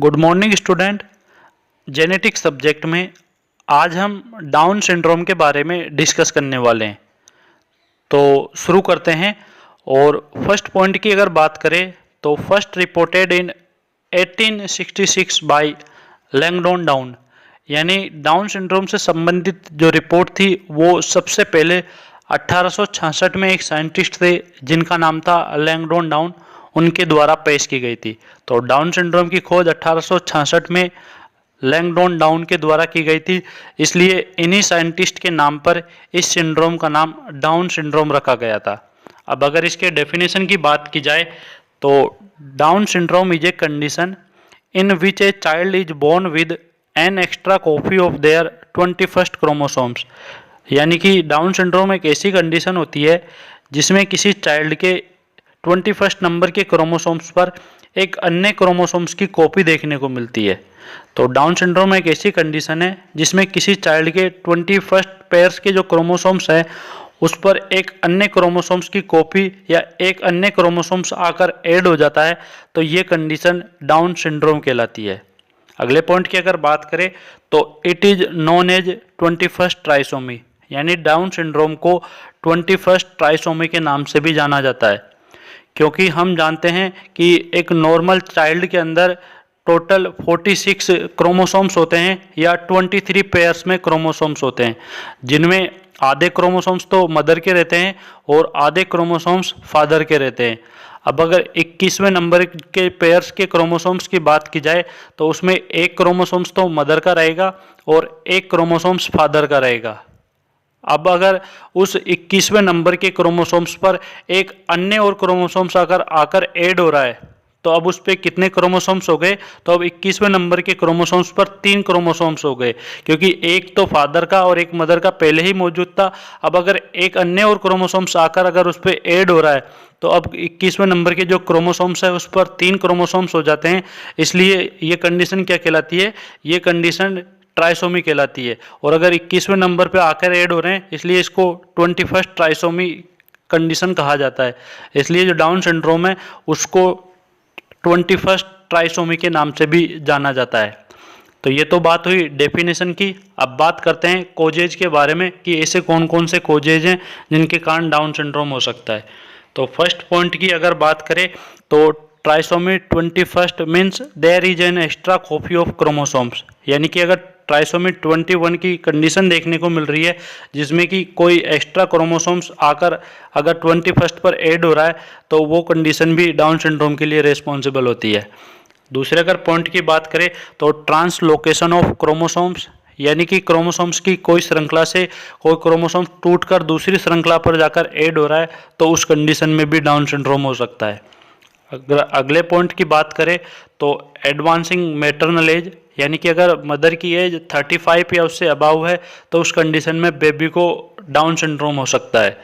Good morning student. Genetics subject में आज हम डाउन सिंड्रोम के बारे में डिस्कस करने वाले हैं। तो शुरू करते हैं। और फर्स्ट पॉइंट की अगर बात करें तो first reported in 1866 by Langdon Down, यानी डाउन सिंड्रोम से संबंधित जो रिपोर्ट थी वो सबसे पहले 1866 में एक साइंटिस्ट थे जिनका नाम था लैंगडोन डाउन, उनके द्वारा पेश की गई थी। तो डाउन सिंड्रोम की खोज 1866 में लैंगडोन डाउन के द्वारा की गई थी, इसलिए इन्हीं साइंटिस्ट के नाम पर इस सिंड्रोम का नाम डाउन सिंड्रोम रखा गया था। अब अगर इसके डेफिनेशन की बात की जाए तो Down syndrome is a condition in which a child is born with an extra copy of their 21st chromosomes, यानी कि डाउन सिंड्रोम एक ऐसी कंडीशन होती है जिसमें किसी चाइल्ड के 21st नंबर के क्रोमोसोम्स पर एक अन्य क्रोमोसोम्स की कॉपी देखने को मिलती है। तो डाउन सिंड्रोम एक ऐसी कंडीशन है जिसमें किसी चाइल्ड के 21st पेयर्स के जो क्रोमोसोम्स हैं उस पर एक अन्य क्रोमोसोम्स की कॉपी या एक अन्य क्रोमोसोम्स आकर ऐड हो जाता है, तो ये कंडीशन डाउन सिंड्रोम कहलाती है। अगले पॉइंट की अगर बात करें तो it is known as 21st trisomy, यानी डाउन सिंड्रोम को 21st ट्राइसोमी के नाम से भी जाना जाता है, क्योंकि हम जानते हैं कि एक नॉर्मल चाइल्ड के अंदर टोटल 46 क्रोमोसोम्स होते हैं या 23 पेयर्स में क्रोमोसोम्स होते हैं, जिनमें आधे क्रोमोसोम्स तो मदर के रहते हैं और आधे क्रोमोसोम्स फादर के रहते हैं। अब अगर 21वें नंबर के पेयर्स के क्रोमोसोम्स की बात की जाए तो उसमें एक क्रोमोसोम्स तो मदर का रहेगा और एक क्रोमोसोम्स फादर का रहेगा। अब अगर उस 21वें नंबर के क्रोमोसोम्स पर एक अन्य और क्रोमोसोम्स आकर ऐड हो रहा है तो अब उस पर कितने क्रोमोसोम्स हो गए? तो अब 21वें नंबर के क्रोमोसोम्स पर 3 क्रोमोसोम्स हो गए, क्योंकि एक तो फादर का और एक मदर का पहले ही मौजूद था। अब अगर एक अन्य और क्रोमोसोम्स आकर अगर उस पर ऐड हो रहा है तो अब 21वें नंबर के जो क्रोमोसोम्स है उस पर 3 क्रोमोसोम्स हो जाते हैं। इसलिए ये कंडीशन क्या कहलाती है? ये कंडीशन ट्राइसोमी कहलाती है। और अगर 21वें नंबर पे आकर ऐड हो रहे हैं इसलिए इसको 21st ट्राइसोमी कंडीशन कहा जाता है। इसलिए जो डाउन सिंड्रोम है उसको 21st ट्राइसोमी के नाम से भी जाना जाता है। तो ये तो बात हुई डेफिनेशन की। अब बात करते हैं कोजेज के बारे में कि ऐसे कौन कौन से कोजेज हैं जिनके कारण डाउन सिंड्रोम हो सकता है। तो फर्स्ट पॉइंट की अगर बात करें तो trisomy 21st means there is an extra copy of chromosomes, यानी कि अगर ट्राइसोमी 21 की कंडीशन देखने को मिल रही है जिसमें कि कोई एक्स्ट्रा क्रोमोसोम्स आकर अगर 21st पर ऐड हो रहा है तो वो कंडीशन भी डाउन सिंड्रोम के लिए रिस्पॉन्सिबल होती है। दूसरे अगर पॉइंट की बात करें तो ट्रांसलोकेशन ऑफ क्रोमोसोम्स, यानी कि क्रोमोसोम्स की कोई श्रृंखला से कोई क्रोमोसोम टूटकर दूसरी श्रृंखला पर जाकर ऐड हो रहा है तो उस कंडीशन में भी डाउन सिंड्रोम हो सकता है। अगर अगले पॉइंट की बात करें तो एडवांसिंग मैटरनल एज, यानी कि अगर मदर की एज 35 या उससे अबाव है तो उस कंडीशन में बेबी को डाउन सिंड्रोम हो सकता है।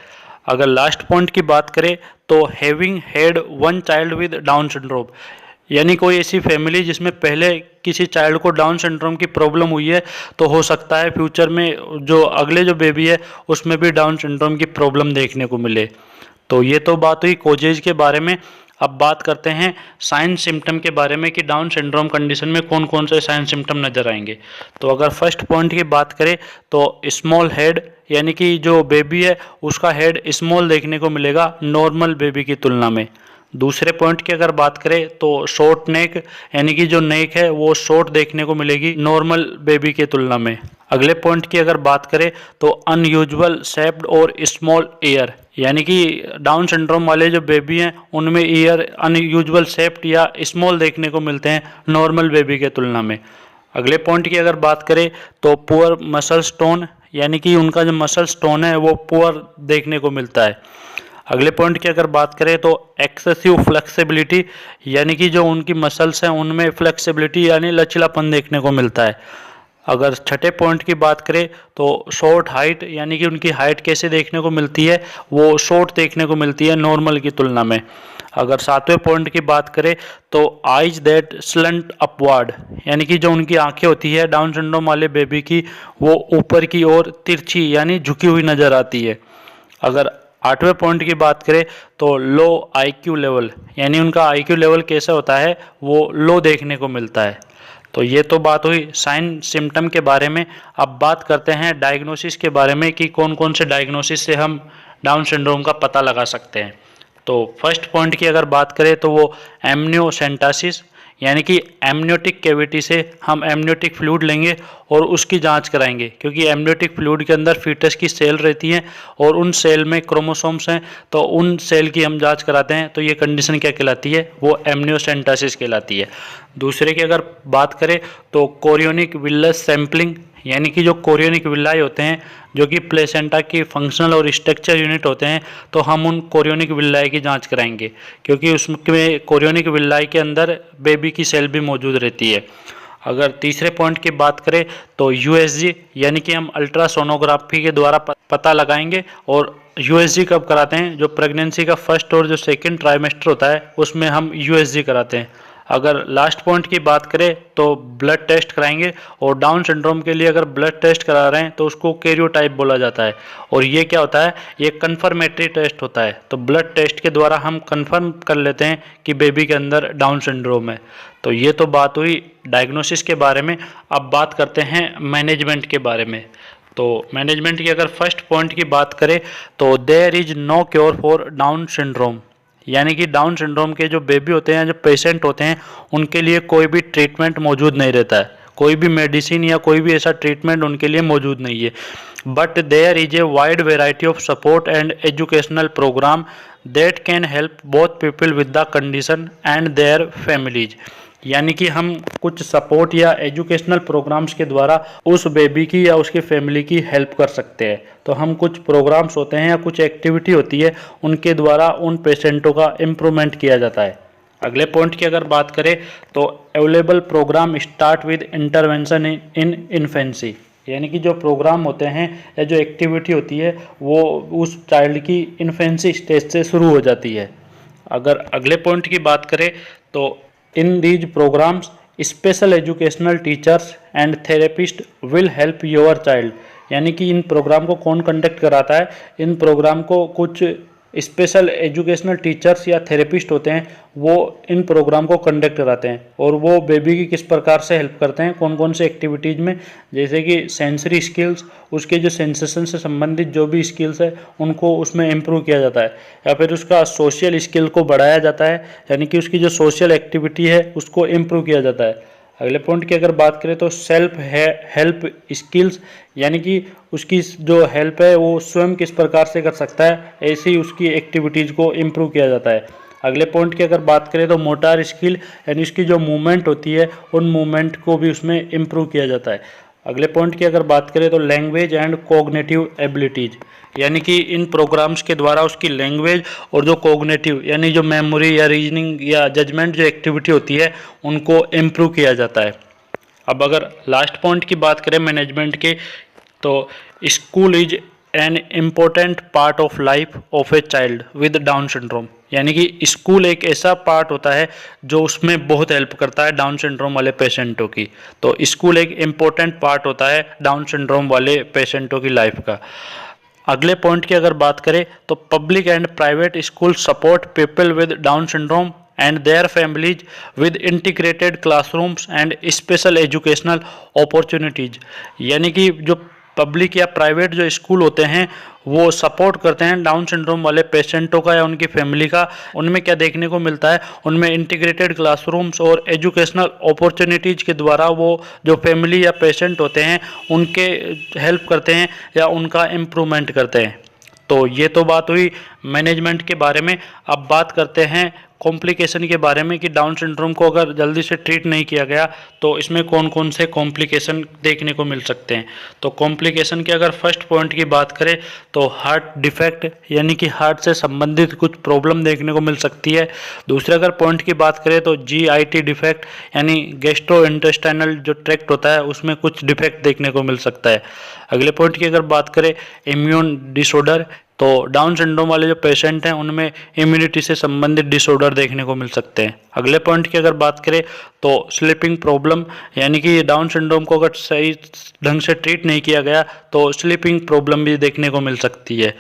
अगर लास्ट पॉइंट की बात करें तो having had one child with down syndrome, यानी कोई ऐसी फैमिली जिसमें पहले किसी चाइल्ड को डाउन सिंड्रोम की प्रॉब्लम हुई है तो हो सकता है फ्यूचर में जो अगले जो बेबी है उसमें भी डाउन सिंड्रोम की प्रॉब्लम देखने को मिले। तो ये तो बात हुई कोजेज के बारे में। अब बात करते हैं साइन सिम्टम के बारे में कि डाउन सिंड्रोम कंडीशन में कौन कौन से साइन सिम्टम नजर आएंगे। तो अगर फर्स्ट पॉइंट की बात करें तो स्मॉल हेड, यानी कि जो बेबी है उसका हेड स्मॉल देखने को मिलेगा नॉर्मल बेबी की तुलना में। दूसरे पॉइंट की अगर बात करें तो शॉर्ट नेक, यानी कि जो नेक है वो शॉर्ट देखने को मिलेगी नॉर्मल बेबी के तुलना में। अगले पॉइंट की अगर बात करें तो अनयूजुअल शेप्ड और स्मॉल ईयर, यानी कि डाउन सिंड्रोम वाले जो बेबी हैं उनमें ईयर अनयूजुअल शेप्ड या स्मॉल देखने को मिलते हैं नॉर्मल बेबी के तुलना में। अगले पॉइंट की अगर बात करें तो पुअर मसल स्टोन, यानी कि उनका जो मसल स्टोन है वो पुअर देखने को मिलता है। अगले पॉइंट की अगर बात करें तो एक्सेसिव फ्लेक्सिबिलिटी, यानी कि जो उनकी मसल्स हैं उनमें फ्लेक्सिबिलिटी यानी लचीलापन देखने को मिलता है। अगर छठे पॉइंट की बात करें तो शॉर्ट हाइट, यानी कि उनकी हाइट कैसे देखने को मिलती है, वो शॉर्ट देखने को मिलती है नॉर्मल की तुलना में। अगर सातवें पॉइंट की बात करें तो आइज दैट स्लंट अपवर्ड, यानी कि जो उनकी आंखें होती है डाउन सिंड्रोम वाले बेबी की वो ऊपर की ओर तिरछी यानी झुकी हुई नजर आती है। अगर आठवें पॉइंट की बात करें तो लो आईक्यू लेवल, यानी उनका आईक्यू लेवल कैसा होता है वो लो देखने को मिलता है। तो ये तो बात हुई साइन सिम्टम के बारे में। अब बात करते हैं डायग्नोसिस के बारे में कि कौन कौन से डायग्नोसिस से हम डाउन सिंड्रोम का पता लगा सकते हैं। तो फर्स्ट पॉइंट की अगर बात करें तो वो एमनियोसेंटासिस, यानी कि एमनियोटिक कैविटी से हम एमनियोटिक फ्लूइड लेंगे और उसकी जांच कराएंगे, क्योंकि एमनियोटिक फ्लूइड के अंदर फीटस की सेल रहती हैं और उन सेल में क्रोमोसोम्स हैं, तो उन सेल की हम जांच कराते हैं। तो ये कंडीशन क्या कहलाती है, वो एमनियोसेंटासिस कहलाती है। दूसरे की अगर बात करें तो कोरियोनिक विलस सैंपलिंग, यानी कि जो कोरियोनिक विल्लाई होते हैं जो कि प्लेसेंटा की फंक्शनल और स्ट्रक्चर यूनिट होते हैं, तो हम उन कोरियोनिक विल्लाई की जांच कराएंगे, क्योंकि उसमें कोरियोनिक विल्लाई के अंदर बेबी की सेल भी मौजूद रहती है। अगर तीसरे पॉइंट की बात करें तो यूएसजी, यानी कि हम अल्ट्रासोनोग्राफी के द्वारा पता लगाएंगे। और यूएसजी कब कराते हैं, जो प्रेगनेंसी का फर्स्ट और जो सेकंड ट्राइमेस्टर होता है उसमें हम यूएसजी कराते हैं। अगर लास्ट पॉइंट की बात करें तो ब्लड टेस्ट कराएंगे, और डाउन सिंड्रोम के लिए अगर ब्लड टेस्ट करा रहे हैं तो उसको कैरियोटाइप बोला जाता है। और ये क्या होता है, ये कन्फर्मेटरी टेस्ट होता है। तो ब्लड टेस्ट के द्वारा हम कन्फर्म कर लेते हैं कि बेबी के अंदर डाउन सिंड्रोम है। तो ये तो बात हुई डायग्नोसिस के बारे में। अब बात करते हैं मैनेजमेंट के बारे में। तो मैनेजमेंट की अगर फर्स्ट पॉइंट की बात करें तो there is no cure for Down syndrome, यानी कि डाउन सिंड्रोम के जो बेबी होते हैं, जो पेशेंट होते हैं, उनके लिए कोई भी ट्रीटमेंट मौजूद नहीं रहता है, कोई भी मेडिसिन या कोई भी ऐसा ट्रीटमेंट उनके लिए मौजूद नहीं है। But there is a wide variety of support and educational program that can help both people with the condition and their families, यानी कि हम कुछ सपोर्ट या एजुकेशनल प्रोग्राम्स के द्वारा उस बेबी की या उसकी फैमिली की हेल्प कर सकते हैं। तो हम कुछ प्रोग्राम्स होते हैं या कुछ एक्टिविटी होती है, उनके द्वारा उन पेशेंटों का इम्प्रूवमेंट किया जाता है। अगले पॉइंट की अगर बात करें तो available program start with intervention in infancy, यानी कि जो प्रोग्राम होते हैं या जो एक्टिविटी होती है वो उस चाइल्ड की इन्फेंसी स्टेज से शुरू हो जाती है। अगर अगले पॉइंट की बात करें तो in these programs special educational teachers and therapist will help your child, यानी कि इन प्रोग्राम को कौन कंडक्ट कराता है, इन प्रोग्राम को कुछ स्पेशल एजुकेशनल टीचर्स या थेरेपिस्ट होते हैं, वो इन प्रोग्राम को कंडक्ट कराते हैं। और वो बेबी की किस प्रकार से हेल्प करते हैं, कौन कौन से एक्टिविटीज़ में, जैसे कि सेंसरी स्किल्स, उसके जो सेंसेशन से संबंधित जो भी स्किल्स है उनको उसमें इम्प्रूव किया जाता है, या फिर उसका सोशल स्किल को बढ़ाया जाता है, यानी कि उसकी जो सोशल एक्टिविटी है उसको इम्प्रूव किया जाता है। अगले पॉइंट की अगर बात करें तो सेल्फ हेल्प स्किल्स, यानी कि उसकी जो हेल्प है वो स्वयं किस प्रकार से कर सकता है, ऐसी उसकी एक्टिविटीज़ को इम्प्रूव किया जाता है। अगले पॉइंट की अगर बात करें तो मोटार स्किल, यानी उसकी जो मूवमेंट होती है उन मूवमेंट को भी उसमें इम्प्रूव किया जाता है। अगले पॉइंट की अगर बात करें तो लैंग्वेज एंड कोग्निटिव एबिलिटीज़, यानी कि इन प्रोग्राम्स के द्वारा उसकी लैंग्वेज और जो कोग्निटिव यानी जो मेमोरी या रीजनिंग या जजमेंट जो एक्टिविटी होती है उनको इम्प्रूव किया जाता है। अब अगर लास्ट पॉइंट की बात करें मैनेजमेंट के, तो school is an important part of life of a child with down syndrome, यानी कि स्कूल एक ऐसा पार्ट होता है जो उसमें बहुत हेल्प करता है डाउन सिंड्रोम वाले पेशेंटों की। तो स्कूल एक इम्पोर्टेंट पार्ट होता है डाउन सिंड्रोम वाले पेशेंटों की लाइफ का। अगले पॉइंट की अगर बात करें तो public and private school support people with down syndrome and their families with integrated classrooms and special educational opportunities, यानी कि जो पब्लिक या प्राइवेट जो स्कूल होते हैं वो सपोर्ट करते हैं डाउन सिंड्रोम वाले पेशेंटों का या उनकी फैमिली का। उनमें क्या देखने को मिलता है, उनमें इंटीग्रेटेड क्लासरूम्स और एजुकेशनल अपॉर्चुनिटीज़ के द्वारा वो जो फैमिली या पेशेंट होते हैं उनके हेल्प करते हैं या उनका इम्प्रूवमेंट करते हैं। तो ये तो बात हुई मैनेजमेंट के बारे में। अब बात करते हैं कॉम्प्लिकेशन के बारे में कि डाउन सिंड्रोम को अगर जल्दी से ट्रीट नहीं किया गया तो इसमें कौन कौन से कॉम्प्लिकेशन देखने को मिल सकते हैं। तो कॉम्प्लिकेशन के अगर फर्स्ट पॉइंट की बात करें तो हार्ट डिफेक्ट, यानी कि हार्ट से संबंधित कुछ प्रॉब्लम देखने को मिल सकती है। दूसरे अगर पॉइंट की बात करें तो GIT डिफेक्ट, यानी गैस्ट्रो इंटेस्टाइनल जो ट्रैक्ट होता है उसमें कुछ डिफेक्ट देखने को मिल सकता है। अगले पॉइंट की अगर बात करें इम्यून डिसऑर्डर, तो डाउन सिंड्रोम वाले जो पेशेंट हैं उनमें इम्यूनिटी से संबंधित डिसऑर्डर देखने को मिल सकते हैं। अगले पॉइंट की अगर बात करें तो स्लीपिंग प्रॉब्लम, यानी कि डाउन सिंड्रोम को अगर सही ढंग से ट्रीट नहीं किया गया तो स्लीपिंग प्रॉब्लम भी देखने को मिल सकती है।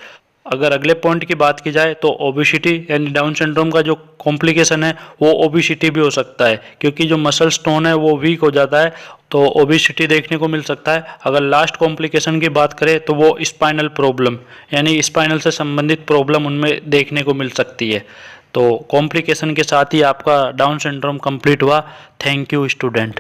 अगर अगले पॉइंट की बात की जाए तो ओबिसिटी यानी डाउन सिंड्रोम का जो कॉम्प्लिकेशन है वो ओबिसिटी भी हो सकता है, क्योंकि जो मसल स्टोन है वो वीक हो जाता है, तो ओबिसिटी देखने को मिल सकता है। अगर लास्ट कॉम्प्लिकेशन की बात करें तो वो स्पाइनल प्रॉब्लम यानी स्पाइनल से संबंधित प्रॉब्लम उनमें देखने को मिल सकती है। तो कॉम्प्लिकेशन के साथ ही आपका डाउन सिंड्रोम कंप्लीट हुआ। Thank you student.